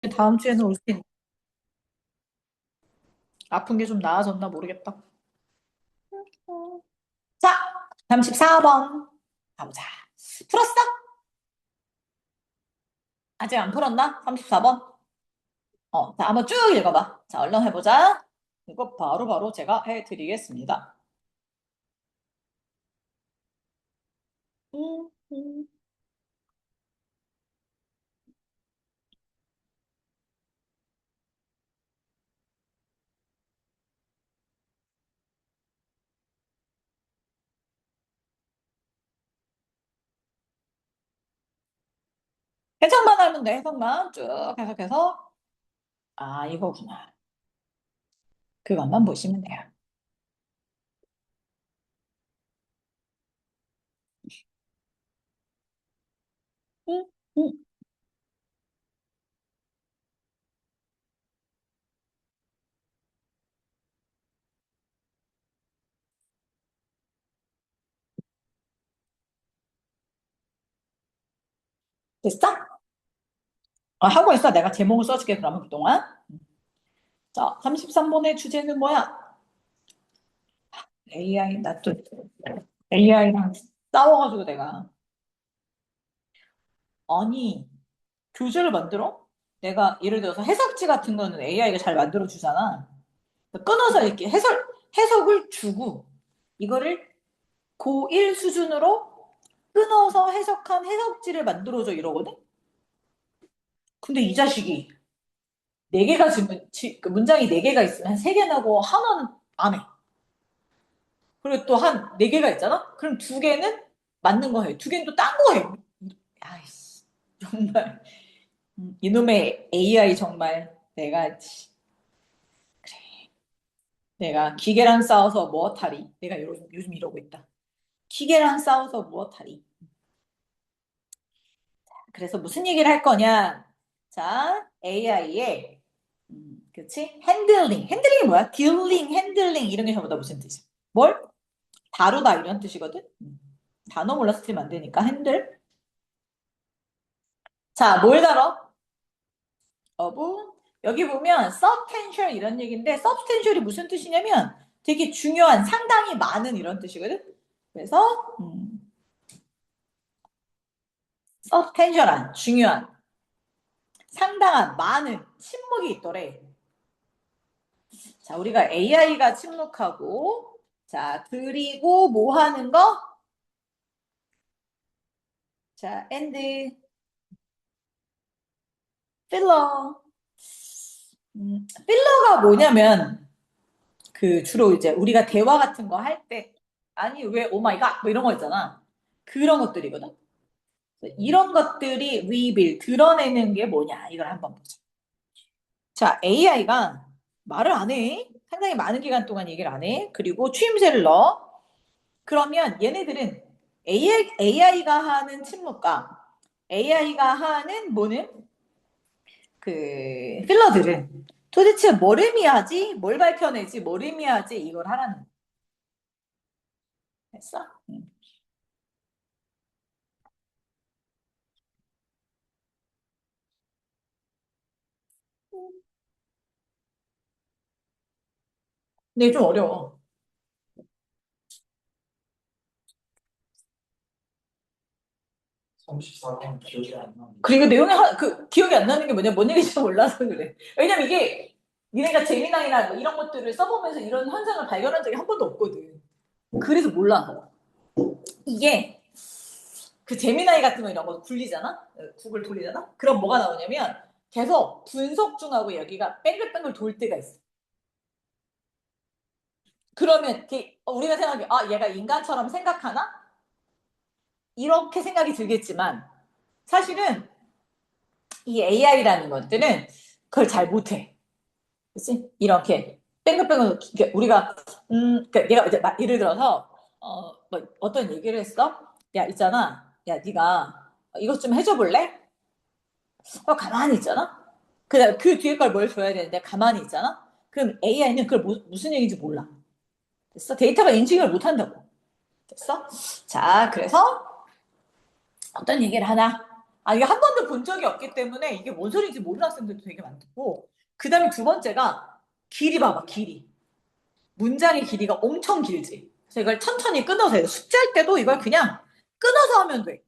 다음 주에는 올 수 있는. 아픈 게 좀 나아졌나 모르겠다. 자, 34번. 가보자. 풀었어? 아직 안 풀었나? 34번? 자, 한번 쭉 읽어봐. 자, 얼른 해보자. 이거 바로 제가 해드리겠습니다. 음, 음. 해석만 하면 돼, 해석만. 쭉 해석해서. 아, 이거구나. 그것만 보시면 돼요. 응, 응. 됐어? 하고 있어. 내가 제목을 써줄게, 그러면 그동안. 자, 33번의 주제는 뭐야? AI, 나 또 AI랑 싸워가지고 내가. 아니, 교재를 만들어? 내가 예를 들어서 해석지 같은 거는 AI가 잘 만들어 주잖아. 끊어서 이렇게 해석을 주고, 이거를 고1 수준으로 끊어서 해석한 해석지를 만들어줘 이러거든? 근데 이 자식이 네 개가 그 문장이 네 개가 있으면 한 세 개 나고 하나는 안 해. 그리고 또 한 네 개가 있잖아? 그럼 두 개는 맞는 거 해. 두 개는 또 딴 거 해. 아이씨, 정말. 이놈의 AI 정말 내가 기계랑 싸워서 무엇하리? 내가 요즘 이러고 있다. 기계랑 싸워서 무엇하리? 그래서 무슨 얘기를 할 거냐? 자, AI의 그치? 핸들링이 뭐야? 딜링, 핸들링 이런 게 전부 다 무슨 뜻이야? 뭘? 다루다 이런 뜻이거든? 단어 몰라서 틀리면 안 되니까 핸들. 자, 뭘 다뤄? 어부. 여기 보면 substantial 이런 얘기인데 substantial이 무슨 뜻이냐면 되게 중요한, 상당히 많은 이런 뜻이거든? 그래서 substantial한, 중요한, 상당한, 많은 침묵이 있더래. 자, 우리가 AI가 침묵하고, 자, 그리고 뭐 하는 거? 자, and filler. 필러가 뭐냐면, 그 주로 이제 우리가 대화 같은 거 할 때, 아니, 왜, 오 마이 갓, 뭐 이런 거 있잖아. 그런 것들이거든. 이런 것들이 reveal, 드러내는 게 뭐냐, 이걸 한번 보자. 자, AI가 말을 안 해. 상당히 많은 기간 동안 얘기를 안 해. 그리고 추임새를 넣어. 그러면 얘네들은 AI가 하는 침묵과 AI가 하는 뭐는 그 필러들은 도대체 뭘 의미하지? 뭘 밝혀내지? 뭘 의미하지? 이걸 하라는 거. 했어? 근데 좀 어려워. 34번 기억이 안 나. 그리고 내용이 기억이 안 나는 게 뭐냐? 뭔 얘기인지 몰라서 그래. 왜냐면 이게 니네가 재미나이나 뭐 이런 것들을 써보면서 이런 현상을 발견한 적이 한 번도 없거든. 그래서 몰라. 이게 그 재미나이 같은 거 이런 거 굴리잖아? 구글 돌리잖아? 그럼 뭐가 나오냐면 계속 분석 중하고 여기가 뺑글뺑글 돌 때가 있어. 그러면 우리가 생각해, 아, 얘가 인간처럼 생각하나? 이렇게 생각이 들겠지만 사실은 이 AI라는 것들은 그걸 잘 못해. 그치? 이렇게 뺑글뺑글 우리가 그러니까 얘가 이제 예를 들어서 뭐 어떤 얘기를 했어? 야, 있잖아. 야, 네가 이것 좀 해줘 볼래? 가만히 있잖아. 그다음 그 뒤에 걸 뭘 줘야 되는데 가만히 있잖아. 그럼 AI는 그걸 무슨 얘기인지 몰라. 됐어? 데이터가 인식을 못 한다고. 됐어? 자, 그래서 어떤 얘기를 하나? 이게 한 번도 본 적이 없기 때문에 이게 뭔 소리인지 모르는 학생들도 되게 많고. 그 다음에 두 번째가 길이 봐봐, 길이. 문장의 길이가 엄청 길지. 그래서 이걸 천천히 끊어서 해요. 숙제할 때도 이걸 그냥 끊어서 하면 돼.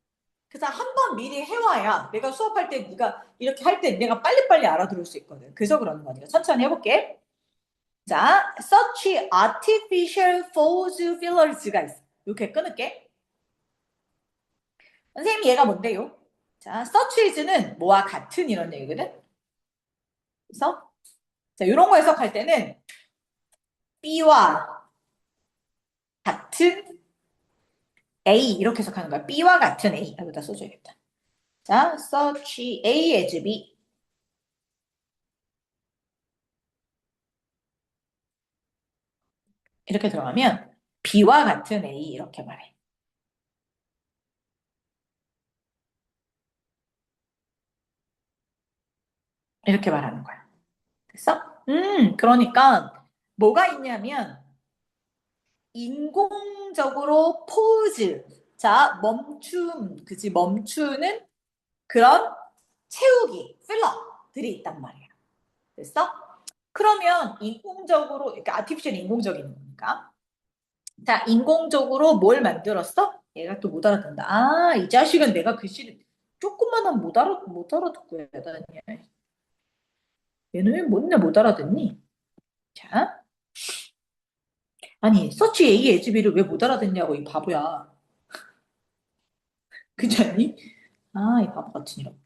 그래서 한 번 미리 해와야 내가 수업할 때 네가 이렇게 할 때 내가 빨리빨리 알아들을 수 있거든. 그래서 그러는 거니까 천천히 해볼게. 자, such artificial false fillers가 있어. 이렇게 끊을게. 선생님 얘가 뭔데요? 자, such is는 뭐와 같은 이런 얘기거든. 그래서 자, 이런 거 해석할 때는 B와 같은 A 이렇게 해석하는 거야. B와 같은 A. 여기다 써줘야겠다. 자, such A as B. 이렇게 들어가면 B와 같은 A 이렇게 말해. 이렇게 말하는 거야. 됐어? 그러니까 뭐가 있냐면 인공적으로 포즈. 자, 멈춤. 그치? 멈추는 그런 채우기, 필러들이 있단 말이야. 됐어? 그러면 인공적으로, 그러니까 아티피셜 인공적인 거니까. 자, 인공적으로 뭘 만들었어? 얘가 또 못 알아듣는다. 이 자식은 내가 글씨를 조금만 하면 못 알아듣고 해야 되냐. 얘는 왜 뭔데 못 알아듣니? 자, 아니, 서치 A, HB를 왜 못 알아듣냐고, 이 바보야. 그렇지 않니? 이 바보 같은 이런.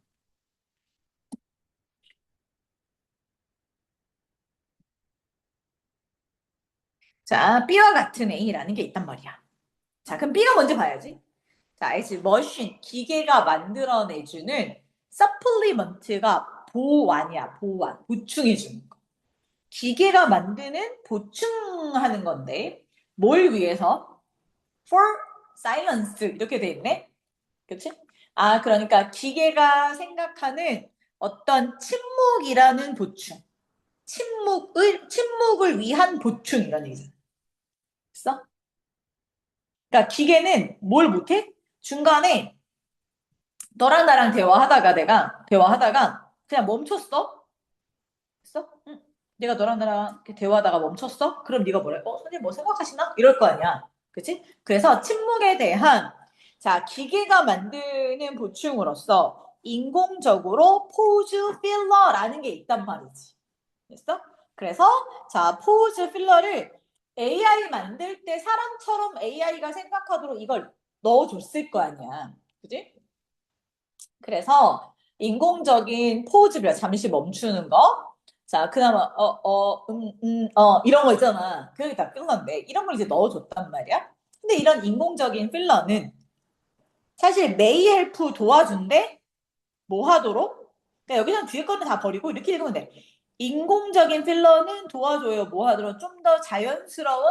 자, B와 같은 A라는 게 있단 말이야. 자, 그럼 B가 먼저 봐야지. 자, 알지? 머신, 기계가 만들어내주는 서플리먼트가 보완이야, 보완. 보충해주는 거. 기계가 만드는 보충하는 건데, 뭘 위해서? For silence. 이렇게 돼 있네? 그치? 그러니까 기계가 생각하는 어떤 침묵이라는 보충. 침묵을 위한 보충, 이런 얘기잖아. 됐어? 그러니까 기계는 뭘 못해? 중간에 너랑 나랑 대화하다가 그냥 멈췄어? 됐어? 응. 내가 너랑 나랑 이렇게 대화하다가 멈췄어? 그럼 네가 뭐래? 선생님 뭐 생각하시나? 이럴 거 아니야. 그치? 그래서 침묵에 대한 자, 기계가 만드는 보충으로서 인공적으로 포즈 필러라는 게 있단 말이지. 됐어? 그래서 자, 포즈 필러를 AI 만들 때 사람처럼 AI가 생각하도록 이걸 넣어줬을 거 아니야. 그지? 그래서 인공적인 포즈별 잠시 멈추는 거. 자, 그나마 이런 거 있잖아. 그게 다 필러인데 이런 걸 이제 넣어줬단 말이야. 근데 이런 인공적인 필러는 사실 메이 헬프 도와준대 뭐 하도록? 그러니까 여기서는 뒤에 거는 다 버리고 이렇게 읽으면 돼. 인공적인 필러는 도와줘요. 뭐 하도록? 좀 더 자연스러운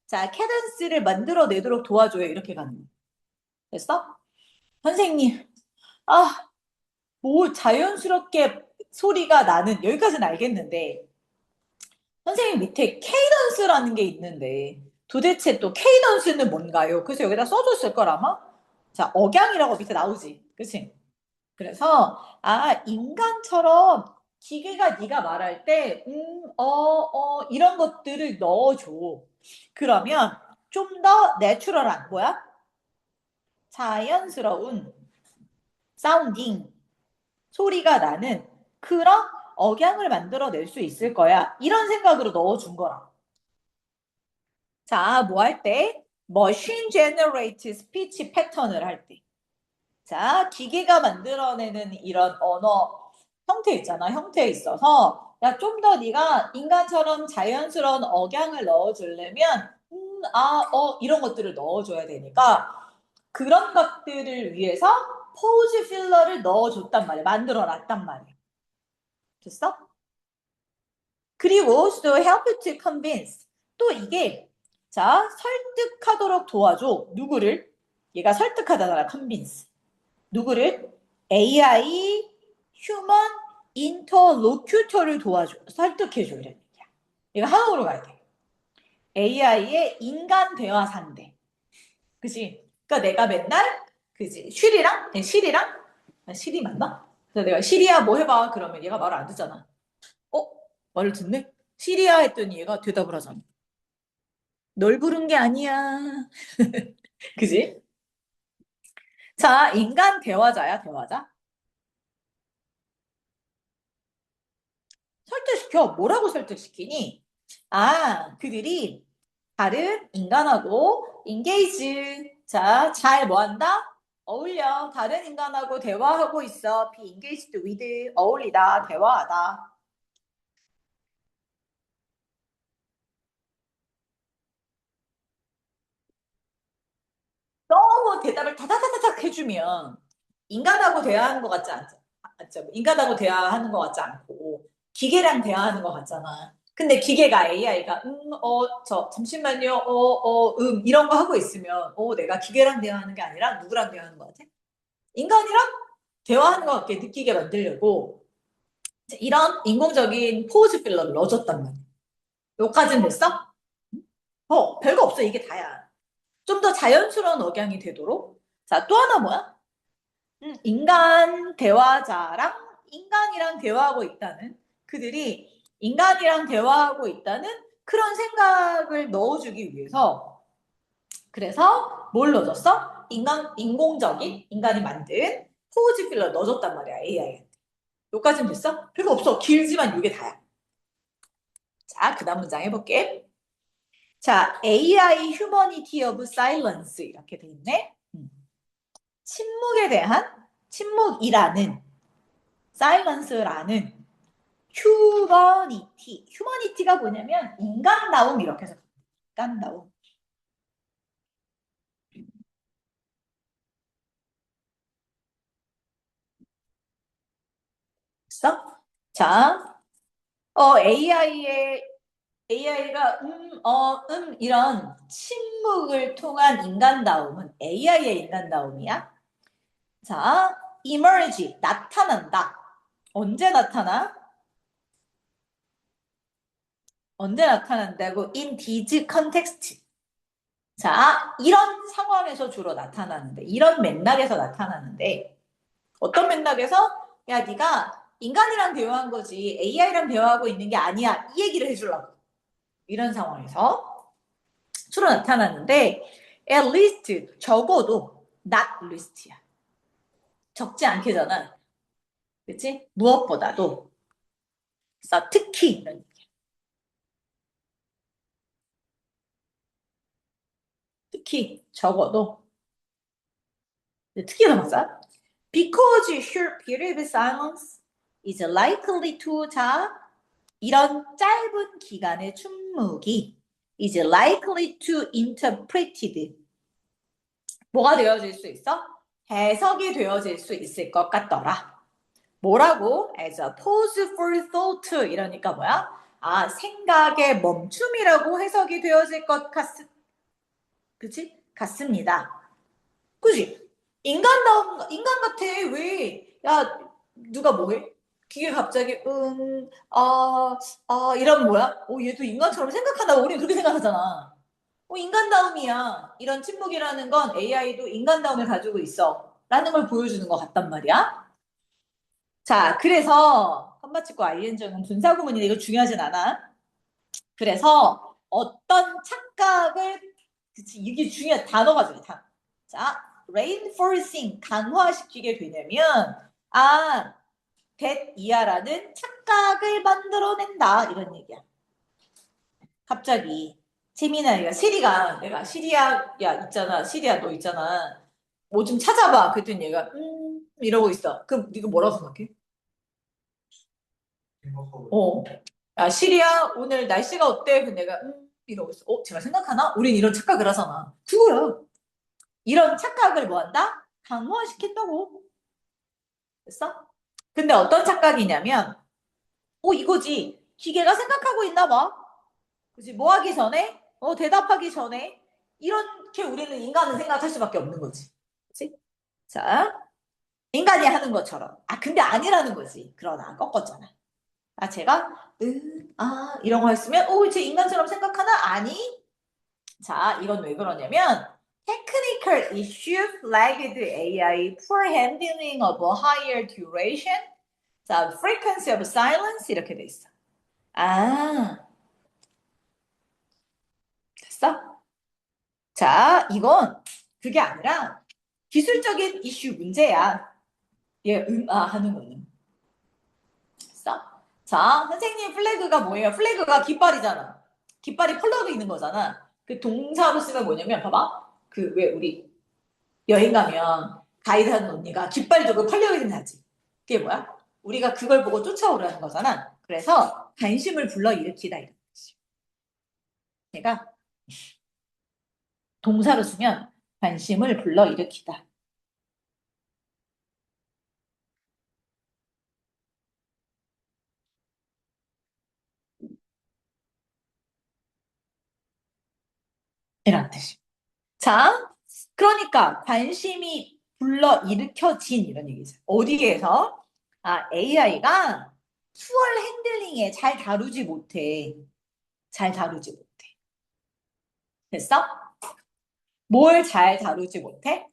자 캐던스를 만들어내도록 도와줘요. 이렇게 가는 거. 됐어? 선생님, 아, 뭐 자연스럽게 소리가 나는 여기까지는 알겠는데 선생님 밑에 케이던스라는 게 있는데 도대체 또 케이던스는 뭔가요? 그래서 여기다 써줬을 걸 아마? 자, 억양이라고 밑에 나오지. 그치? 그래서 인간처럼 기계가 네가 말할 때 이런 것들을 넣어줘. 그러면 좀 더 내추럴한 뭐야? 자연스러운 사운딩 소리가 나는 그런 억양을 만들어낼 수 있을 거야. 이런 생각으로 넣어준 거라. 자, 뭐 할 때? Machine Generate Speech 패턴을 할 때. 자, 기계가 만들어내는 이런 언어 형태 있잖아. 형태에 있어서 야, 좀 더 네가 인간처럼 자연스러운 억양을 넣어주려면 이런 것들을 넣어줘야 되니까 그런 것들을 위해서 포즈 필러를 넣어줬단 말이야. 만들어놨단 말이야. 됐어? 그리고 to help you to convince. 또 이게 자 설득하도록 도와줘. 누구를? 얘가 설득하다잖아. convince. 누구를? AI human interlocutor를 도와줘. 설득해줘. 이런 얘기야. 얘가 한국으로 가야 돼. AI의 인간 대화 상대. 그지? 그러니까 내가 맨날 그지? 쉴이랑 시리 맞나? 그래서 내가 시리야 뭐 해봐. 그러면 얘가 말을 안 듣잖아. 어? 말을 듣네? 시리야 했더니 얘가 대답을 하잖아. 널 부른 게 아니야. 그지? 자, 인간 대화자야, 대화자. 설득시켜. 뭐라고 설득시키니? 아, 그들이 다른 인간하고 인게이지. 자, 잘 뭐한다? 어울려. 다른 인간하고 대화하고 있어. be engaged with. 어울리다, 대화하다. 너무 대답을 다다다닥 해주면 인간하고 대화하는 것 같지 않죠? 인간하고 대화하는 것 같지 않고 기계랑 대화하는 것 같잖아. 근데 기계가 AI가 잠시만요, 이런 거 하고 있으면 내가 기계랑 대화하는 게 아니라 누구랑 대화하는 것 같아? 인간이랑 대화하는 것 같게 느끼게 만들려고 이런 인공적인 포즈 필러를 넣어줬단 말이야. 여기까지는 됐어? 별거 없어. 이게 다야. 좀 더 자연스러운 억양이 되도록. 자, 또 하나 뭐야? 인간 대화자랑 인간이랑 대화하고 있다는 그들이 인간이랑 대화하고 있다는 그런 생각을 넣어주기 위해서 그래서 뭘 넣어줬어? 인공적인 인간이 만든 포즈 필러 넣어줬단 말이야 AI한테. 여기까지는 됐어? 별거 없어. 길지만 이게 다야. 자, 그 다음 문장 해볼게. 자, AI Humanity of Silence 이렇게 돼 있네. 침묵에 대한 침묵이라는 silence라는 휴머니티가 뭐냐면 인간다움 이렇게 해서 인간다움 있어? 자, AI가 이런 침묵을 통한 인간다움은 AI의 인간다움이야. 자, emerge 나타난다. 언제 나타나? 언제 나타난다고? In these context. 자, 이런 상황에서 주로 나타나는데, 이런 맥락에서 나타나는데, 어떤 맥락에서 야 네가 인간이랑 대화한 거지 AI랑 대화하고 있는 게 아니야 이 얘기를 해주려고 이런 상황에서 주로 나타나는데 at least 적어도 not least야 적지 않게잖아 그치 무엇보다도 그래서 특히 특히 적어도 특히 나왔어 because short period of silence is likely to 자 이런 짧은 기간의 침묵이 is likely to interpreted 뭐가 되어질 수 있어? 해석이 되어질 수 있을 것 같더라. 뭐라고? as a pause for thought 이러니까 뭐야? 아 생각의 멈춤이라고 해석이 되어질 것 그치? 같습니다. 그치? 인간 같아. 왜? 야, 누가 뭐해? 기계 갑자기, 이런 뭐야? 얘도 인간처럼 생각하나? 우리 그렇게 생각하잖아. 인간다움이야. 이런 침묵이라는 건 AI도 인간다움을 가지고 있어. 라는 걸 보여주는 것 같단 말이야. 자, 그래서, 컴마치코 ING는 분사구문인데 이거 중요하진 않아. 그래서 어떤 착각을 그치 이게 중요한 단어가 중요해. 자, reinforcing 강화시키게 되냐면 that 이하라는 착각을 만들어낸다 이런 얘기야. 갑자기 재민아 시리가 내가 시리야 야 있잖아 시리야 너 있잖아 뭐 좀 찾아봐 그랬더니 얘가 이러고 있어. 그럼 네가 뭐라고 생각해? 어. 야, 시리야, 오늘 날씨가 어때? 그 내가, 이러고 있어. 제가 생각하나? 우린 이런 착각을 하잖아. 그거야. 이런 착각을 뭐 한다? 강화시킨다고. 됐어? 근데 어떤 착각이냐면, 이거지. 기계가 생각하고 있나 봐. 그지? 뭐 하기 전에? 대답하기 전에? 이렇게 우리는 인간은 생각할 수밖에 없는 거지. 그치? 자, 인간이 하는 것처럼. 근데 아니라는 거지. 그러나, 꺾었잖아. 제가 이런 거 했으면 쟤 인간처럼 생각하나? 아니 자 이건 왜 그러냐면 Technical issue flagged AI poor handling of a higher duration. 자, frequency of silence 이렇게 돼 있어. 아, 됐어? 자, 이건 그게 아니라 기술적인 이슈 문제야. 얘 하는 거는. 됐어? 자, 선생님 플래그가 뭐예요? 플래그가 깃발이잖아. 깃발이 펄럭여 있는 거잖아. 그 동사로 쓰면 뭐냐면 봐봐. 그 왜 우리 여행 가면 가이드 하는 언니가 깃발 들고 펄럭이는 하지. 그게 뭐야? 우리가 그걸 보고 쫓아오라는 거잖아. 그래서 관심을 불러일으키다 이런 거지. 내가 동사로 쓰면 관심을 불러일으키다. 이런 뜻이. 자, 그러니까 관심이 불러일으켜진 이런 얘기죠. 어디에서? 아, AI가 수월 핸들링에 잘 다루지 못해. 잘 다루지 못해. 됐어? 뭘 잘 다루지 못해?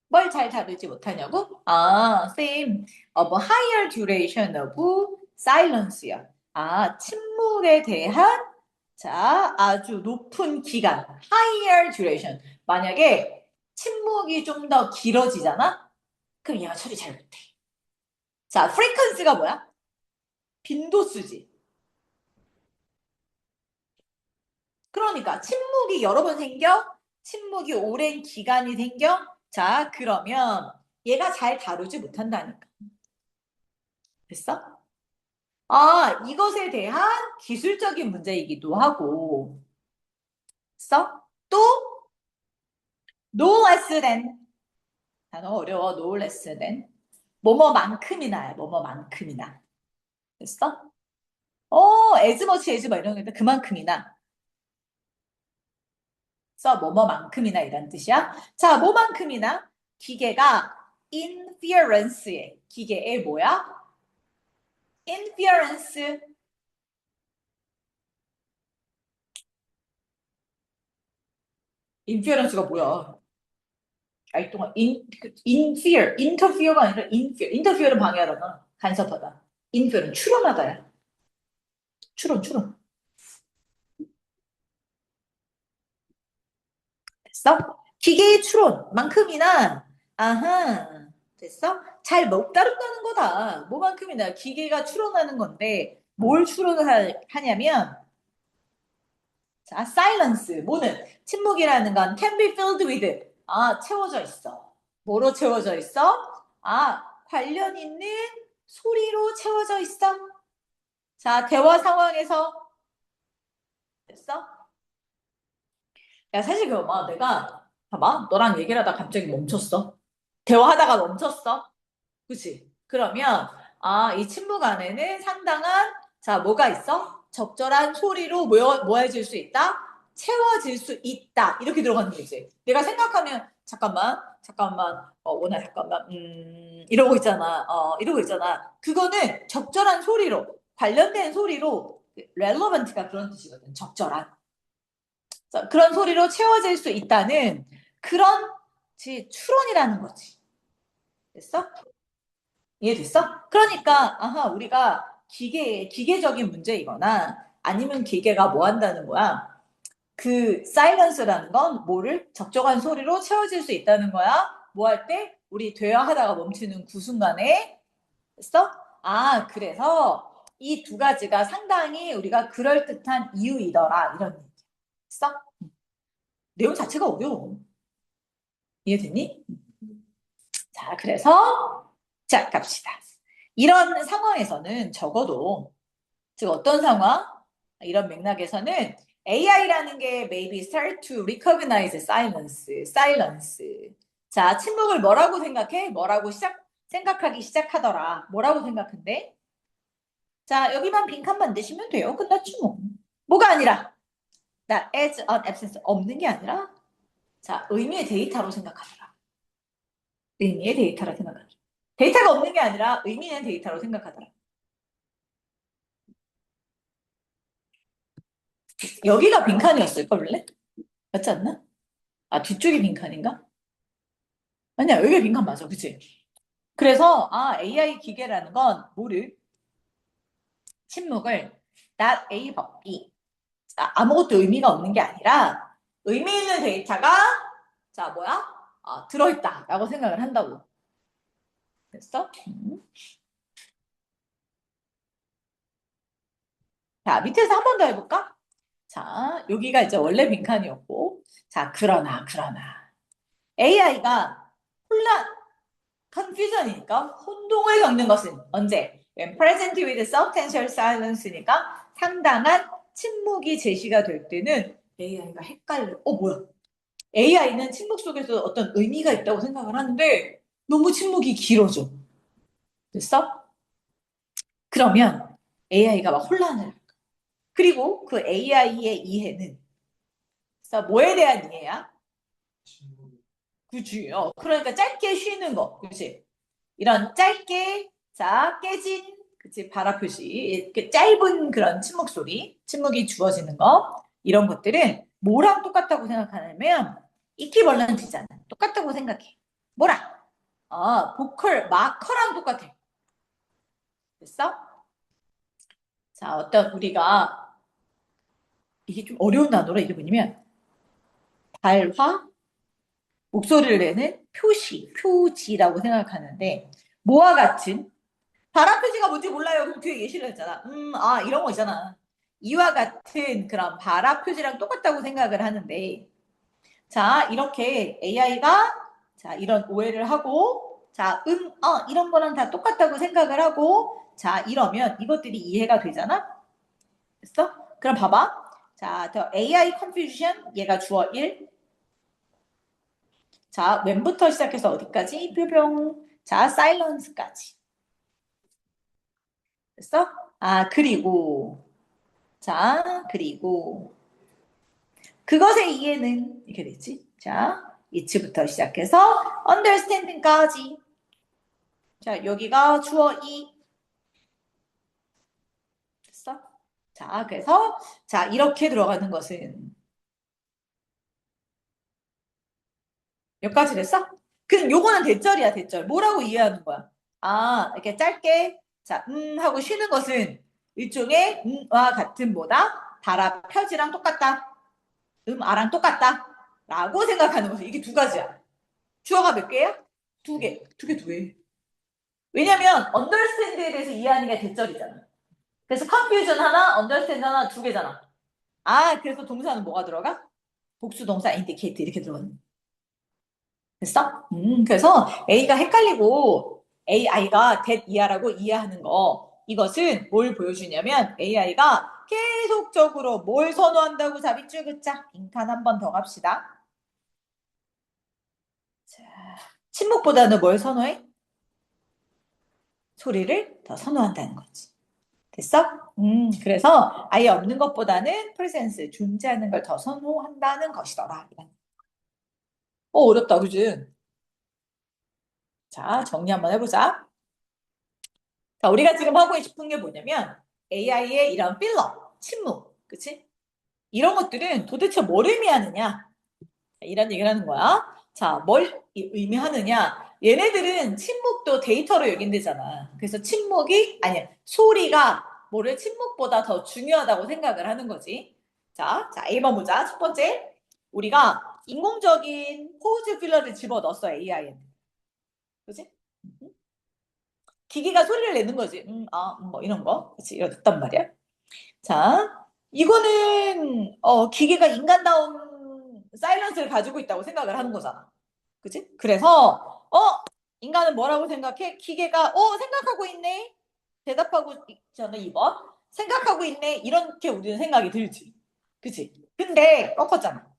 뭘 잘 다루지 못하냐고? 아, same of a higher duration of silence야. 아, 침묵에 대한 자, 아주 높은 기간, higher duration. 만약에 침묵이 좀 더 길어지잖아? 그럼 얘가 처리 잘 못해. 자, frequency가 뭐야? 빈도수지. 그러니까 침묵이 여러 번 생겨? 침묵이 오랜 기간이 생겨? 자, 그러면 얘가 잘 다루지 못한다니까. 됐어? 아, 이것에 대한 기술적인 문제이기도 하고, 됐어? 또, no less than. 단어 어려워, no less than. 뭐뭐만큼이나야, 뭐뭐만큼이나. 됐어? as much as 뭐 이런 거 그만큼이나. 써, 뭐뭐만큼이나 이란 뜻이야. 자, 뭐만큼이나 기계가 inference에, 기계에 뭐야? inference, inference가 뭐야? 알 동안 interfere가 아니라 interfere는 방해하다가 간섭하다. infer는 추론하다야. 추론. 됐어? 기계의 추론만큼이나 아하 됐어? 잘 못 다룬다는 거다. 뭐만큼이나 기계가 추론하는 건데 뭘 추론을 하냐면 자 silence 뭐는 침묵이라는 건 can be filled with 아 채워져 있어. 뭐로 채워져 있어? 아 관련 있는 소리로 채워져 있어. 자 대화 상황에서 됐어? 야 사실 그거 봐 내가 봐봐 너랑 얘기를 하다 갑자기 멈췄어. 대화하다가 멈췄어. 그치? 그러면, 아, 이 침묵 안에는 상당한, 자, 뭐가 있어? 적절한 소리로 뭐 해질 수 있다? 채워질 수 있다. 이렇게 들어가는 거지. 내가 생각하면, 잠깐만, 원아, 잠깐만, 이러고 있잖아. 이러고 있잖아. 그거는 적절한 소리로, 관련된 소리로, relevant가 그런 뜻이거든. 적절한. 자, 그런 소리로 채워질 수 있다는 그런, 추론이라는 거지. 됐어? 이해됐어? 그러니까, 아하, 우리가 기계적인 문제이거나 아니면 기계가 뭐 한다는 거야? 그 사이런스라는 건 뭐를 적정한 소리로 채워질 수 있다는 거야? 뭐 할 때? 우리 대화하다가 멈추는 그 순간에 됐어? 아, 그래서 이 두 가지가 상당히 우리가 그럴듯한 이유이더라. 이런 얘기. 됐어? 내용 자체가 어려워. 이해됐니? 자, 그래서 자, 갑시다. 이런 상황에서는 적어도 즉 어떤 상황? 이런 맥락에서는 AI라는 게 maybe start to recognize silence. 자, 침묵을 뭐라고 생각해? 생각하기 시작하더라. 뭐라고 생각한대? 자, 여기만 빈칸 만드시면 돼요. 끝났지 뭐. 뭐가 아니라, 나 as an absence 없는 게 아니라, 자, 의미의 데이터로 생각하더라. 의미의 데이터로 생각하더라. 데이터가 없는 게 아니라 의미는 데이터로 생각하더라. 여기가 빈칸이었을까, 원래? 맞지 않나? 아, 뒤쪽이 빈칸인가? 아니야, 여기가 빈칸 맞아. 그치? 그래서, AI 기계라는 건 뭐를? 침묵을 not A but B. 자, 아무것도 의미가 없는 게 아니라 의미 있는 데이터가 자, 뭐야? 들어있다라고 생각을 한다고. 됐어? 자, 밑에서 한 번 더 해볼까? 자, 여기가 이제 원래 빈칸이었고. 자, 그러나. AI가 혼란, confusion이니까 혼동을 겪는 것은 언제? When present with substantial silence니까 상당한 침묵이 제시가 될 때는 AI가 헷갈려. 뭐야? AI는 침묵 속에서 어떤 의미가 있다고 생각을 하는데 너무 침묵이 길어져. 됐어? 그러면 AI가 막 혼란을 해. 그리고 그 AI의 이해는 그래서 뭐에 대한 이해야? 그치. 그러니까 짧게 쉬는 거. 그치. 이런 짧게, 자, 깨진, 그치, 발화 표시, 이렇게 짧은 그런 침묵 소리, 침묵이 주어지는 거, 이런 것들은 뭐랑 똑같다고 생각하냐면, 익히 벌레는 뒤잖아. 똑같다고 생각해. 뭐랑? 보컬, 마커랑 똑같아. 됐어? 자, 우리가, 이게 좀 어려운 단어라, 이게 뭐냐면, 발화, 목소리를 내는 표시, 표지라고 생각하는데, 뭐와 같은 발화 표지가 뭔지 몰라요. 그럼 뒤에 예시를 했잖아. 이런 거 있잖아. 이와 같은 그런 발화 표지랑 똑같다고 생각을 하는데, 자, 이렇게 AI가, 자, 이런 오해를 하고, 자, 이런 거랑 다 똑같다고 생각을 하고, 자, 이러면 이것들이 이해가 되잖아? 됐어? 그럼 봐봐. 자, 더 AI confusion, 얘가 주어 1. 자, 웬부터 시작해서 어디까지? 뾰병. 자, silence까지. 됐어? 그리고 그것의 이해는 이렇게 되지. 자, it부터 시작해서 understanding까지. 자, 여기가 주어 이. 됐어? 자, 그래서 자, 이렇게 들어가는 것은 여기까지 됐어? 그럼 요거는 대절이야, 대절. 뭐라고 이해하는 거야? 이렇게 짧게 자, 하고 쉬는 것은 일종의 와 같은 뭐다? 발화 표지랑 똑같다. 아랑 똑같다. 라고 생각하는 거지. 이게 두 가지야. 주어가 몇 개야? 두 개. 두 개. 왜냐면 understand에 대해서 이해하는 게 대절이잖아. 그래서 confusion 하나, understand 하나, 두 개잖아. 그래서 동사는 뭐가 들어가? 복수 동사 indicate 이렇게 들어가는. 됐어? 그래서 A가 헷갈리고 AI가 that 이하라고 이해하는 거. 이것은 뭘 보여주냐면 AI가 계속적으로 뭘 선호한다고 자비줄 긋자. 빈칸 한 번 더 갑시다. 자, 침묵보다는 뭘 선호해? 소리를 더 선호한다는 거지. 됐어? 그래서 아예 없는 것보다는 프레젠스, 존재하는 걸 더 선호한다는 것이더라. 어렵다, 그지? 자, 정리 한번 해보자. 자, 우리가 지금 하고 싶은 게 뭐냐면 AI의 이런 필러, 침묵, 그치? 이런 것들은 도대체 뭘 의미하느냐? 이런 얘기를 하는 거야. 자, 뭘 의미하느냐? 얘네들은 침묵도 데이터로 여긴대잖아. 그래서 소리가 뭐를 침묵보다 더 중요하다고 생각을 하는 거지. 자, A번 보자. 첫 번째, 우리가 인공적인 포즈 필러를 집어넣었어, AI에. 그지? 기계가 소리를 내는 거지. 뭐 이런 거. 그치? 이렇단 말이야. 자, 이거는, 기계가 인간다운 사이런스를 가지고 있다고 생각을 하는 거잖아. 그치? 그래서, 인간은 뭐라고 생각해? 기계가, 생각하고 있네? 대답하고 있잖아, 2번. 생각하고 있네? 이렇게 우리는 생각이 들지. 그치? 근데 꺾었잖아.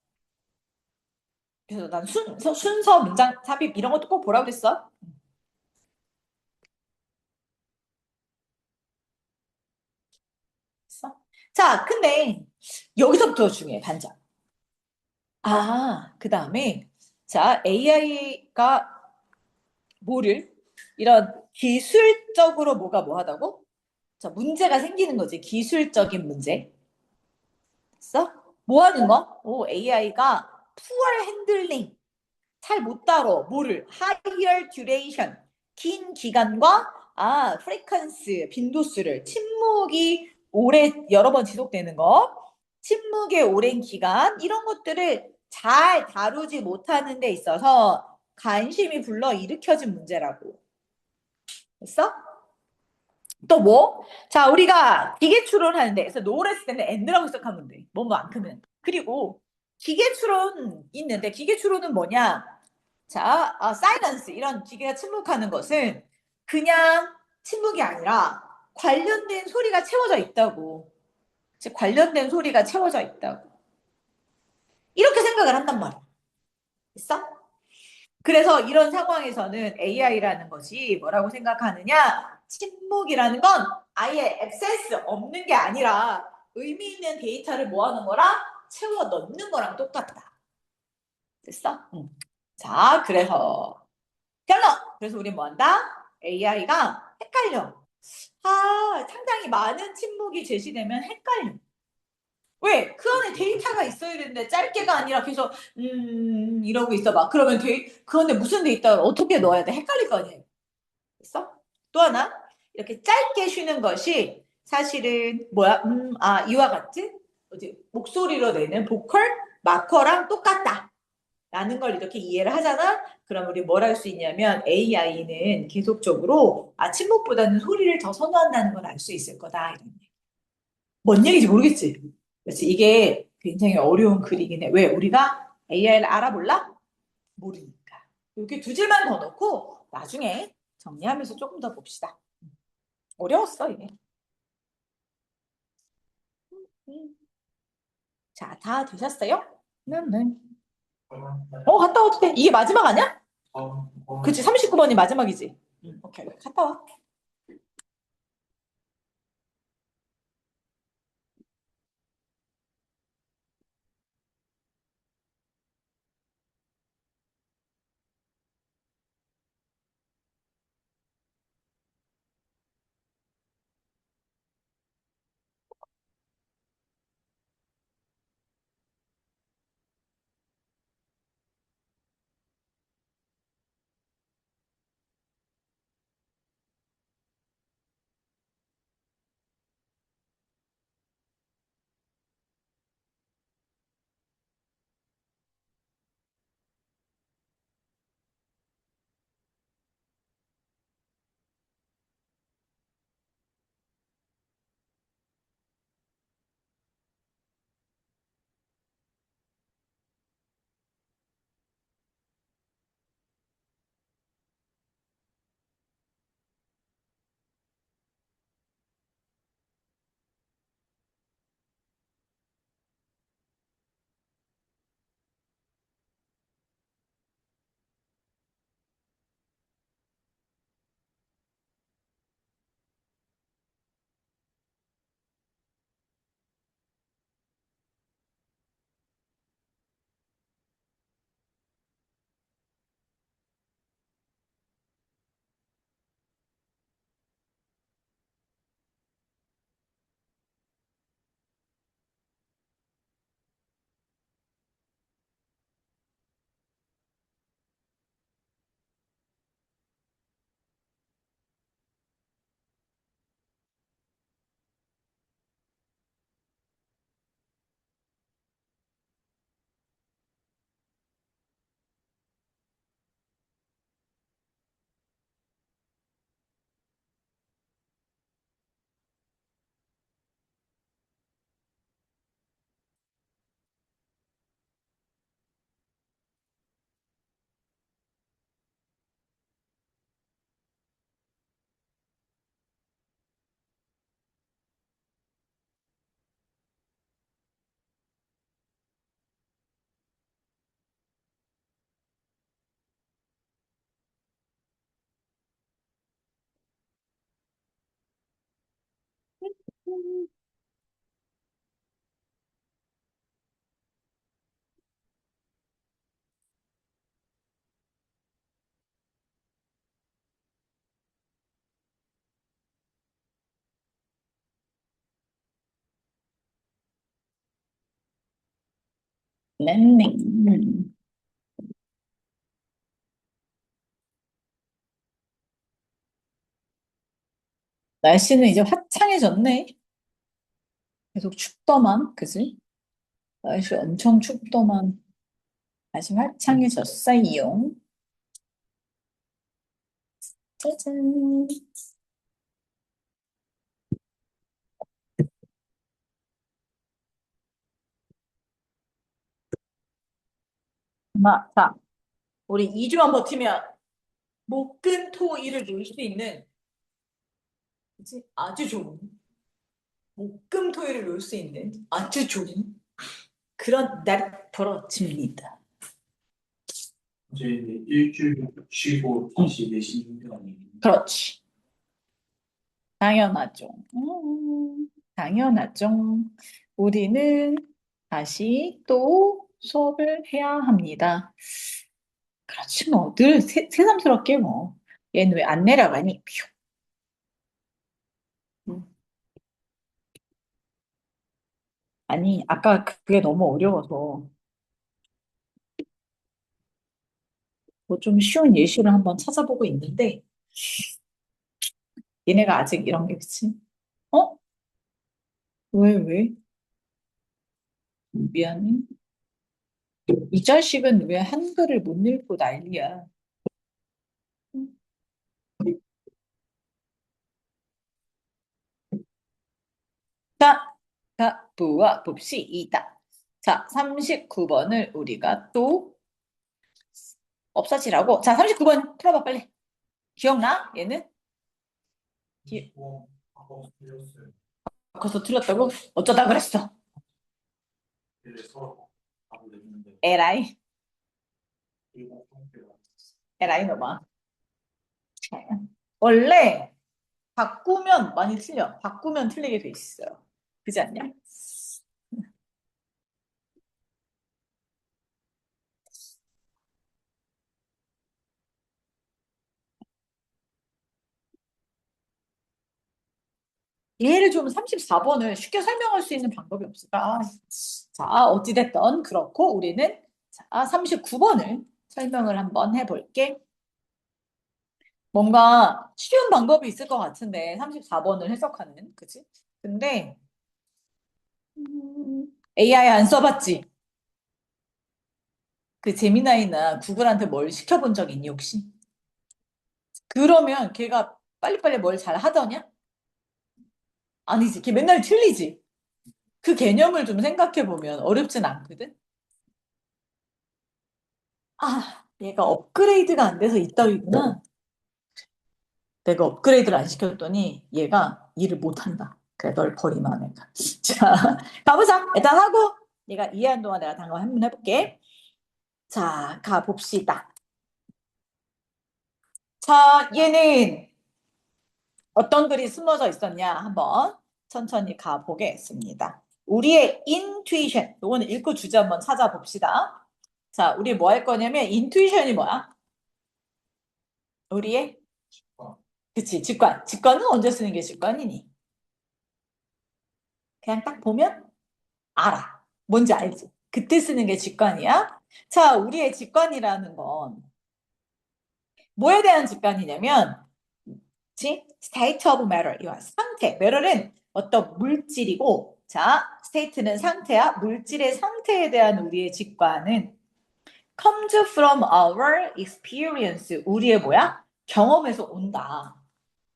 그래서 난 순서, 문장, 삽입 이런 것도 꼭 보라고 그랬어. 됐어? 자, 근데 여기서부터 중요해, 반전. 그 다음에, 자, AI가 뭐를? 이런 기술적으로 뭐가 뭐 하다고? 자, 문제가 생기는 거지. 기술적인 문제. 있어? 뭐 하는 거? 오, AI가 puor handling. 잘 못 다뤄. 뭐를? higher duration. 긴 기간과 frequency, 빈도수를. 침묵이 오래 여러 번 지속되는 거. 침묵의 오랜 기간. 이런 것들을 잘 다루지 못하는 데 있어서 관심이 불러 일으켜진 문제라고. 됐어? 또 뭐? 자, 우리가 기계 추론하는데, 그래서 노를 쓸 때는 and라고 시작하면 돼. 뭐만큼은. 그리고 기계 추론 있는데, 기계 추론은 뭐냐? 자, 사이런스 이런 기계가 침묵하는 것은 그냥 침묵이 아니라 관련된 소리가 채워져 있다고. 즉 관련된 소리가 채워져 있다고. 이렇게 생각을 한단 말이야. 됐어? 그래서 이런 상황에서는 AI라는 것이 뭐라고 생각하느냐? 침묵이라는 건 아예 액세스 없는 게 아니라 의미 있는 데이터를 모아놓은 거랑 채워 넣는 거랑 똑같다. 됐어? 응. 자, 결론! 그래서 우리 뭐 한다? AI가 헷갈려. 상당히 많은 침묵이 제시되면 헷갈려. 왜? 그 안에 데이터가 있어야 되는데 짧게가 아니라 계속 이러고 있어봐. 그러면 그 안에 무슨 데이터를 어떻게 넣어야 돼? 헷갈릴 거 아니에요. 있어? 또 하나 이렇게 짧게 쉬는 것이 사실은 뭐야? 이와 같은 뭐지? 목소리로 내는 보컬 마커랑 똑같다. 라는 걸 이렇게 이해를 하잖아? 그럼 우리 뭘 할 수 있냐면 AI는 계속적으로 침묵보다는 소리를 더 선호한다는 걸 알 수 있을 거다. 이런 얘기. 뭔 얘기인지 모르겠지? 그렇지. 이게 굉장히 어려운 글이긴 해. 왜? 우리가 AI를 알아볼라? 모르니까. 이렇게 두 줄만 더 넣고 나중에 정리하면서 조금 더 봅시다. 어려웠어, 이게. 음. 자, 다 되셨어요? 네, 네. 갔다 와도 돼. 이게 마지막 아니야? 그치, 39번이 마지막이지. 오케이, 갔다 와. 네네. 날씨는 이제 화창해졌네. 계속 춥더만, 그지? 날씨 엄청 춥더만. 다시 화창해졌어요. 짜잔. 자, 우리 2주만 버티면 목금토일을 놀 수 있는, 그치? 아주 좋은, 목금토일을 놀 수 있는 아주 좋은 그런 날이 벌어집니다. 이제 일주일 쉬고 다시 내쉬는 게 아니에요. 그렇지. 당연하죠. 당연하죠. 우리는 다시 또 수업을 해야 합니다. 그렇지 뭐. 늘 새삼스럽게 뭐. 얘는 왜 안 내려가니? 퓨. 음. 아니, 아까 그게 너무 어려워서 뭐 좀 쉬운 예시를 한번 찾아보고 있는데 얘네가 아직 이런 게 그치? 어? 왜, 왜? 미안해. 이 자식은 왜 한글을 못 읽고 난리야? 자, 자, 부와 봅시다. 자, 39번을 우리가 또 없어지라고. 자, 39번 풀어봐, 빨리. 기억나? 얘는? 하고 틀렸어요. 거기서 틀렸다고? 어쩌다 그랬어? 그래서 답을 냈는데 에라이, 일곱 통계가 에라이 놈아. 원래 바꾸면 많이 틀려. 바꾸면 틀리게 돼 있어요. 그지 않냐? 예를 좀 34번을 쉽게 설명할 수 있는 방법이 없을까? 자, 어찌됐든 그렇고 우리는 자, 39번을 설명을 한번 해볼게. 뭔가 쉬운 방법이 있을 것 같은데 34번을 해석하는 그치? 근데 AI 안 써봤지? 그 제미나이나 구글한테 뭘 시켜본 적 있니 혹시? 그러면 걔가 빨리빨리 뭘 잘 하더냐? 아니지. 걔 맨날 틀리지. 그 개념을 좀 생각해 보면 어렵진 않거든. 아, 얘가 업그레이드가 안 돼서 이따위구나. 내가 업그레이드를 안 시켰더니 얘가 일을 못 한다. 그래, 널 버리면 내가. 자, 가보자. 일단 하고 얘가 이해한 동안 내가 단어 한번 해볼게. 자, 가봅시다. 자, 얘는 어떤 글이 숨어져 있었냐? 한번 천천히 가보겠습니다. 우리의 인투이션, 요거는 읽고 주제 한번 찾아봅시다. 자, 우리 뭐 할 거냐면 인투이션이 뭐야? 우리의 그치, 직관. 직관은 언제 쓰는 게 직관이니? 그냥 딱 보면 알아. 뭔지 알지? 그때 쓰는 게 직관이야. 자, 우리의 직관이라는 건 뭐에 대한 직관이냐면, 그치? state of matter, 이와 상태. matter는 어떤 물질이고, 자, state는 상태야. 물질의 상태에 대한 우리의 직관은 comes from our experience. 우리의 뭐야? 경험에서 온다.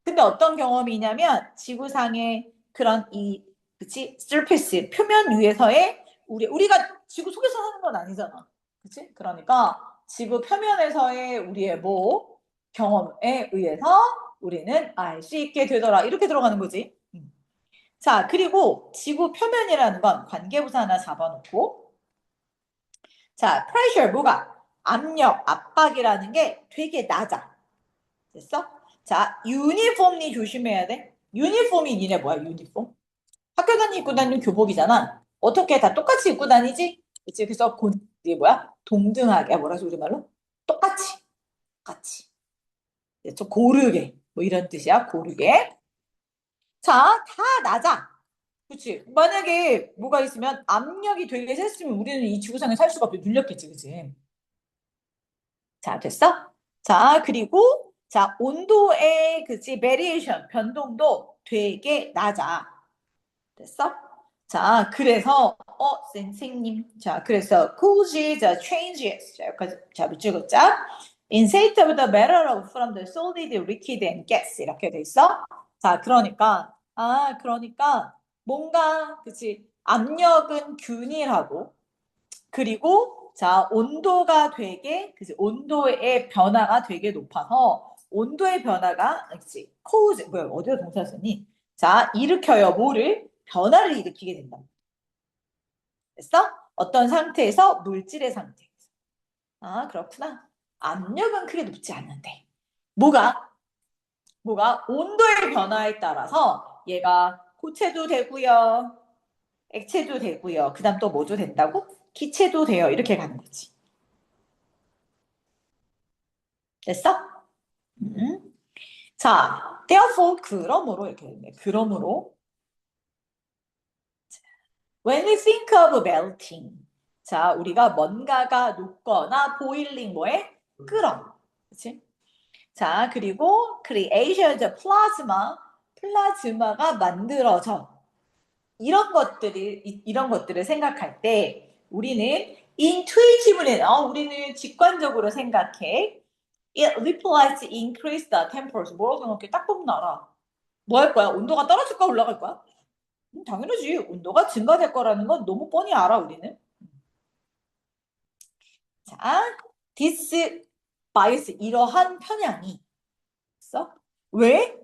근데 어떤 경험이냐면 지구상의 그런 그치? surface 표면 위에서의 우리가 지구 속에서 사는 건 아니잖아. 그치? 그러니까 지구 표면에서의 우리의 뭐 경험에 의해서 우리는 알 수 있게 되더라. 이렇게 들어가는 거지. 자, 그리고 지구 표면이라는 건 관계부사 하나 잡아놓고 자, pressure 뭐가? 압력, 압박이라는 게 되게 낮아. 됐어? 자, 유니폼이 조심해야 돼. 유니폼이 니네 뭐야, 유니폼? 학교 다니 입고 다니는 교복이잖아. 어떻게 다 똑같이 입고 다니지? 그치? 그래서 이게 뭐야? 동등하게, 뭐라지, 우리말로? 똑같이. 똑같이. 좀 고르게. 뭐 이런 뜻이야, 고르게. 자, 다 낮아. 그치? 만약에 뭐가 있으면 압력이 되게 셌으면 우리는 이 지구상에 살 수가 없지. 눌렸겠지, 그치? 자, 됐어? 자, 그리고 자, 온도의 그치? 베리에이션, 변동도 되게 낮아. 됐어? 자, 그래서 선생님. 자, 그래서 causes the changes. 자, 여기까지 자, 찍었자. In state of the matter of from the solid, liquid, and gas 이렇게 돼 있어. 자, 그러니까 뭔가 그치? 압력은 균일하고 그리고 자, 온도가 되게 그치? 온도의 변화가 되게 높아서 온도의 변화가 그치? cause 뭐야? 어디다 동사 썼니? 자, 일으켜요. 뭐를? 변화를 일으키게 된다. 됐어? 어떤 상태에서 물질의 상태. 아, 그렇구나. 압력은 크게 높지 않는데. 뭐가? 뭐가? 온도의 변화에 따라서 얘가 고체도 되고요. 액체도 되고요. 그 다음 또 뭐도 된다고? 기체도 돼요. 이렇게 가는 거지. 됐어? 음. 자, therefore, 그러므로 이렇게 됐네. 그러므로 when we think of melting, 자, 우리가 뭔가가 녹거나 boiling 뭐에? 끓어. 그치? 자, 그리고 creation, plasma, 플라즈마가 만들어져. 이런 것들을 생각할 때 우리는 intuitively, 우리는 직관적으로 생각해. It replies to increase the temperature. 뭐라고 생각해? 딱 보면 알아. 뭐 할 거야? 온도가 떨어질까 올라갈 거야? 당연하지. 온도가 증가될 거라는 건 너무 뻔히 알아, 우리는. 자, this bias, 이러한 편향이 있어? 왜?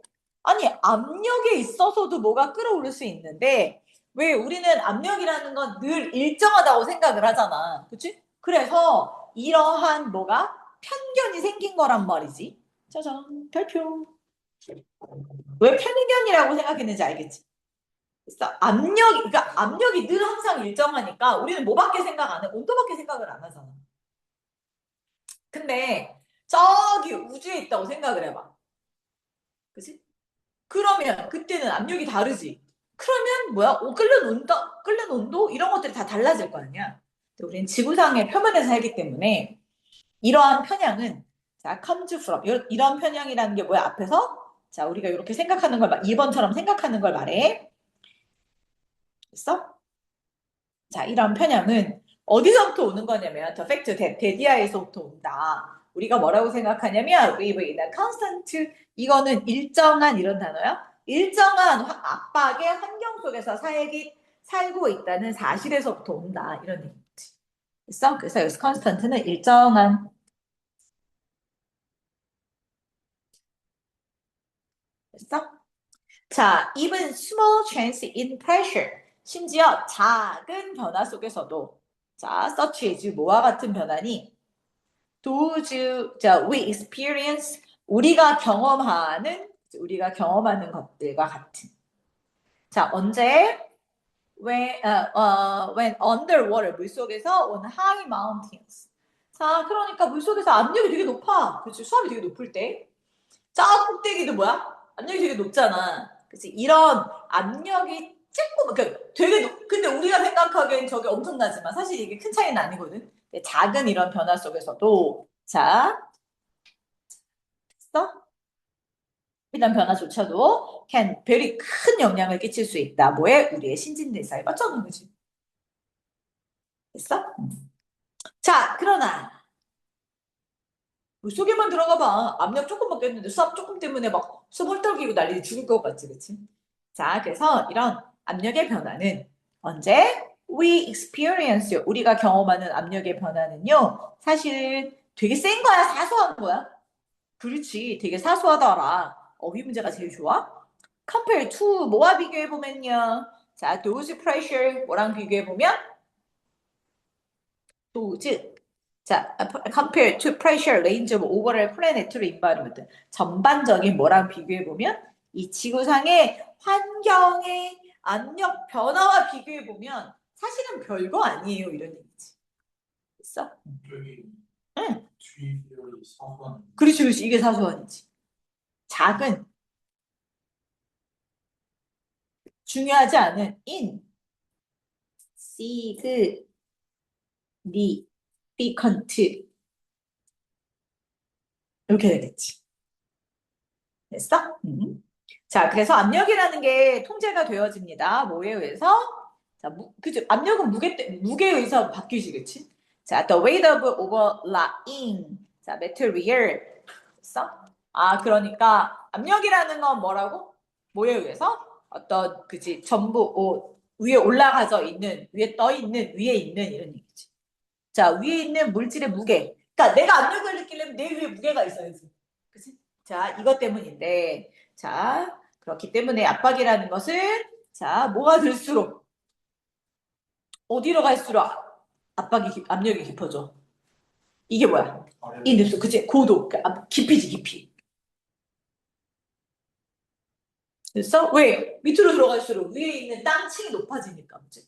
아니, 압력에 있어서도 뭐가 끌어오를 수 있는데, 왜 우리는 압력이라는 건 늘 일정하다고 생각을 하잖아. 그치? 그래서 이러한 뭐가 편견이 생긴 거란 말이지. 짜잔, 별표. 왜 편견이라고 생각했는지 알겠지? 그래서 그러니까 압력이 늘 항상 일정하니까 우리는 뭐밖에 생각 안 해? 온도밖에 생각을 안 하잖아. 근데 저기 우주에 있다고 생각을 해봐. 그치? 그러면 그때는 압력이 다르지. 그러면 뭐야? 끓는 온도 이런 것들이 다 달라질 거 아니야. 근데 우리는 지구상의 표면에서 살기 때문에 이러한 편향은 자, comes from 이런 편향이라는 게 뭐야? 앞에서 자, 우리가 이렇게 생각하는 걸 2번처럼 생각하는 걸 말해. 됐어? 자, 이런 편향은 어디서부터 오는 거냐면 the fact that 데디아에서부터 온다. 우리가 뭐라고 생각하냐면 we in a constant 이거는 일정한 이런 단어야. 일정한 압박의 환경 속에서 살고 있다는 사실에서부터 온다. 이런 얘기지. 됐어? 그래서 여기서 constant는 일정한. 됐어? 자, even small change in pressure. 심지어 작은 변화 속에서도 자, such as 뭐와 같은 변화니 자, we experience, 우리가 경험하는 것들과 같은. 자, 언제? When underwater, 물속에서 on high mountains. 자, 그러니까 물속에서 압력이 되게 높아. 그치? 수압이 되게 높을 때. 저 꼭대기도 뭐야? 압력이 되게 높잖아. 그치? 이런 압력이 그러니까 근데 우리가 생각하기엔 저게 엄청나지만 사실 이게 큰 차이는 아니거든. 작은 이런 변화 속에서도 자, 써? 이런 변화조차도 very 큰 영향을 끼칠 수 있다. 뭐에? 우리의 신진대사에 맞춰놓은 거지. 됐어? 자, 그러나 물속에만 들어가 봐. 압력 조금 먹겠는데 수압 조금 때문에 막 숨 헐떡이고 난리 죽을 것 같지, 그치? 자, 그래서 이런 압력의 변화는 언제? We experience, 우리가 경험하는 압력의 변화는요, 사실 되게 센 거야, 사소한 거야. 그렇지, 되게 사소하더라. 이 문제가 제일 좋아. Compare to, 뭐와 비교해보면요. 자, dose pressure, 뭐랑 비교해보면? dose. 자, compare to pressure range of overall planetary environment. 전반적인 뭐랑 비교해보면? 이 지구상의 환경의 압력 변화와 비교해보면 사실은 별거 아니에요. 이런 얘기지. 됐어? 저기 응. 주의비율이 사소한 그렇지, 그렇지. 이게 사소한이지. 작은 중요하지 않은 insignificant 이렇게 되겠지. 됐어? 자, 그래서 압력이라는 게 통제가 되어집니다. 뭐에 의해서? 자, 그죠? 압력은 무게에 의해서 바뀌지, 그치? 자, the weight of overlying. 자, material. 됐어? 아, 그러니까 압력이라는 건 뭐라고? 뭐에 의해서? 어떤, 그치? 전부, 위에 올라가져 있는, 위에 떠 있는, 위에 있는 이런 얘기지. 자, 위에 있는 물질의 무게. 그러니까 내가 압력을 느끼려면 내 위에 무게가 있어야지. 그치? 자, 이것 때문인데. 자, 그렇기 때문에 압박이라는 것은 자, 뭐가 들수록 어디로 갈수록 압력이 깊어져. 이게 뭐야? 이 늪속, 그치? 고도, 그러니까 깊이지, 깊이. 됐어? 왜? 밑으로 들어갈수록 위에 있는 땅층이 높아지니까, 그치?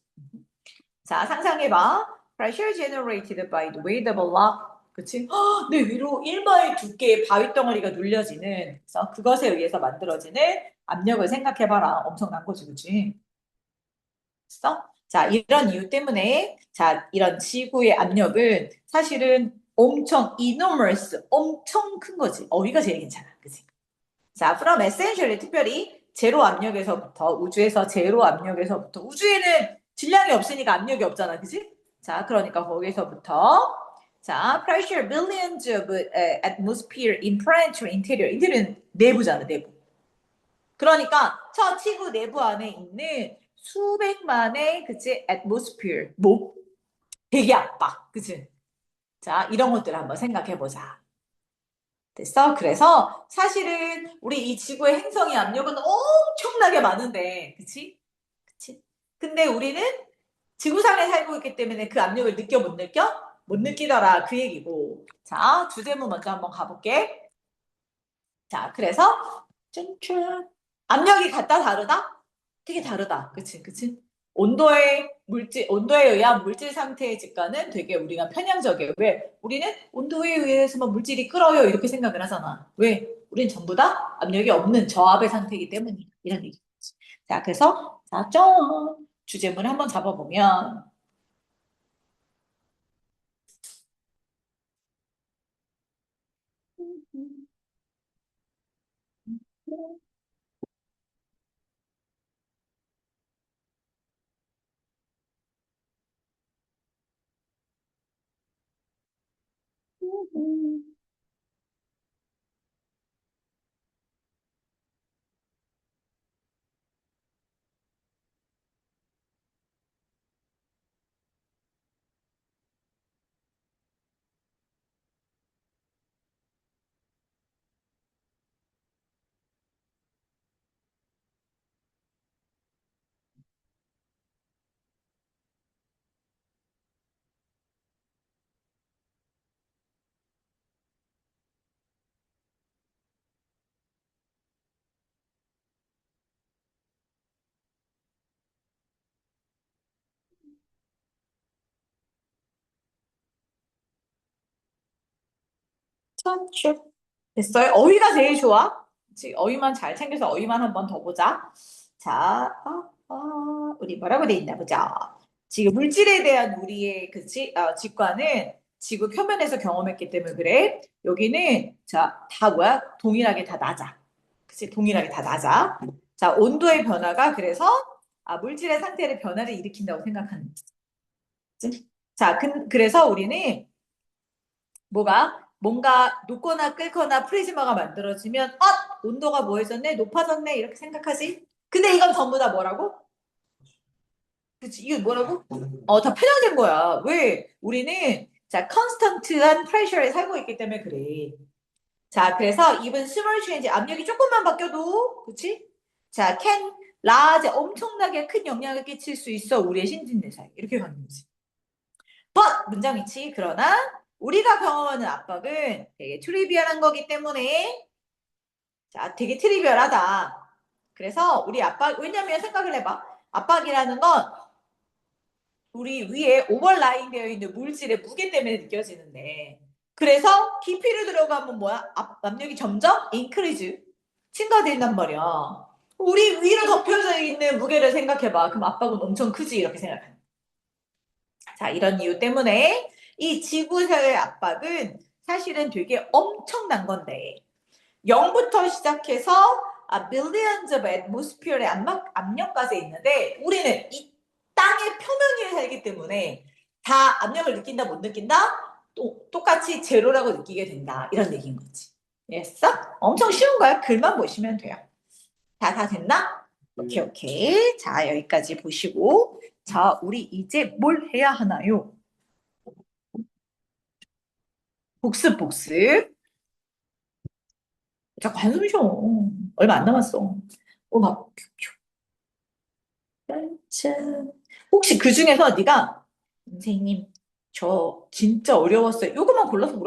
자, 상상해봐. Pressure generated by the weight of a rock. 그치? 내 위로 1마일 두께의 바위 덩어리가 눌려지는, 그래서 그것에 의해서 만들어지는 압력을 생각해봐라. 엄청난 거지, 그치? 됐어? 자, 이런 이유 때문에, 자, 이런 지구의 압력은 사실은 엄청 enormous, 엄청 큰 거지. 어휘가 제일 괜찮아. 그치? 자, from essentially, 특별히 제로 압력에서부터, 우주에서 제로 압력에서부터, 우주에는 질량이 없으니까 압력이 없잖아. 그치? 자, 그러니까 거기서부터, 자, pressure billions of atmosphere in planetary interior. interior는 내부잖아, 내부. 그러니까 저 지구 내부 안에 있는 수백만의, 그치? atmosphere, 뭐? 대기 압박, 그치? 자, 이런 것들을 한번 생각해 보자. 됐어? 그래서 사실은 우리 이 지구의 행성의 압력은 엄청나게 많은데, 그치? 그치? 근데 우리는 지구상에 살고 있기 때문에 그 압력을 느껴 못 느껴? 못 느끼더라. 그 얘기고. 자, 주제문 먼저 한번 가볼게. 자, 그래서 짠짠. 압력이 같다 다르다? 되게 다르다. 그치? 그치? 온도에 의한 물질 상태의 직관은 되게 우리가 편향적이에요. 왜? 우리는 온도에 의해서만 물질이 끓어요. 이렇게 생각을 하잖아. 왜? 우린 전부 다 압력이 없는 저압의 상태이기 때문이야. 이런 얘기. 자, 그래서, 자, 주제문을 한번 잡아보면, 천축. 됐어요? 어휘가 제일 좋아. 그치? 어휘만 잘 챙겨서 어휘만 한 번 더 보자. 자, 우리 뭐라고 돼 있나 보자. 지금 물질에 대한 우리의 그치? 직관은 지구 표면에서 경험했기 때문에 그래. 여기는 자, 다 뭐야? 동일하게 다 낮아. 그치? 동일하게 다 낮아. 자, 온도의 변화가 그래서 물질의 상태를 변화를 일으킨다고 생각하는 거지. 자, 그래서 우리는 뭔가 녹거나 끓거나 프리즈마가 만들어지면 온도가 뭐해졌네 높아졌네 이렇게 생각하지. 근데 이건 전부 다 뭐라고? 그치 이게 뭐라고? 다 편향된 거야. 왜? 우리는 자 컨스턴트한 프레셔에 살고 있기 때문에 그래. 자 그래서 even small change 압력이 조금만 바뀌어도 그치? 자 can large 엄청나게 큰 영향을 끼칠 수 있어 우리의 신진대사에 이렇게 가는 거지. but 문장 위치 그러나 우리가 경험하는 압박은 되게 트리비얼한 거기 때문에 자 되게 트리비얼하다. 그래서 우리 압박 왜냐면 생각을 해봐. 압박이라는 건 우리 위에 오버라인 되어 있는 물질의 무게 때문에 느껴지는데 그래서 깊이를 들어가면 뭐야? 압력이 점점 인크리즈 증가된단 말이야. 우리 위로 덮여져 있는 무게를 생각해봐. 그럼 압박은 엄청 크지, 이렇게 생각해. 자, 이런 이유 때문에 이 지구상의 압박은 사실은 되게 엄청난 건데, 0부터 시작해서 billions of atmosphere의 압력까지 있는데, 우리는 이 땅의 표면 위에 살기 때문에 다 압력을 느낀다, 못 느낀다? 똑같이 제로라고 느끼게 된다. 이런 얘기인 거지. 됐어? 엄청 쉬운 거야. 글만 보시면 돼요. 다 됐나? 오케이, 오케이. 자, 여기까지 보시고. 자, 우리 이제 뭘 해야 하나요? 복습, 복습. 자꾸 한숨 쉬어. 얼마 안 남았어. 막, 짠. 혹시 그 중에서 네가 선생님, 저 진짜 어려웠어요. 요거만 골라서 물어.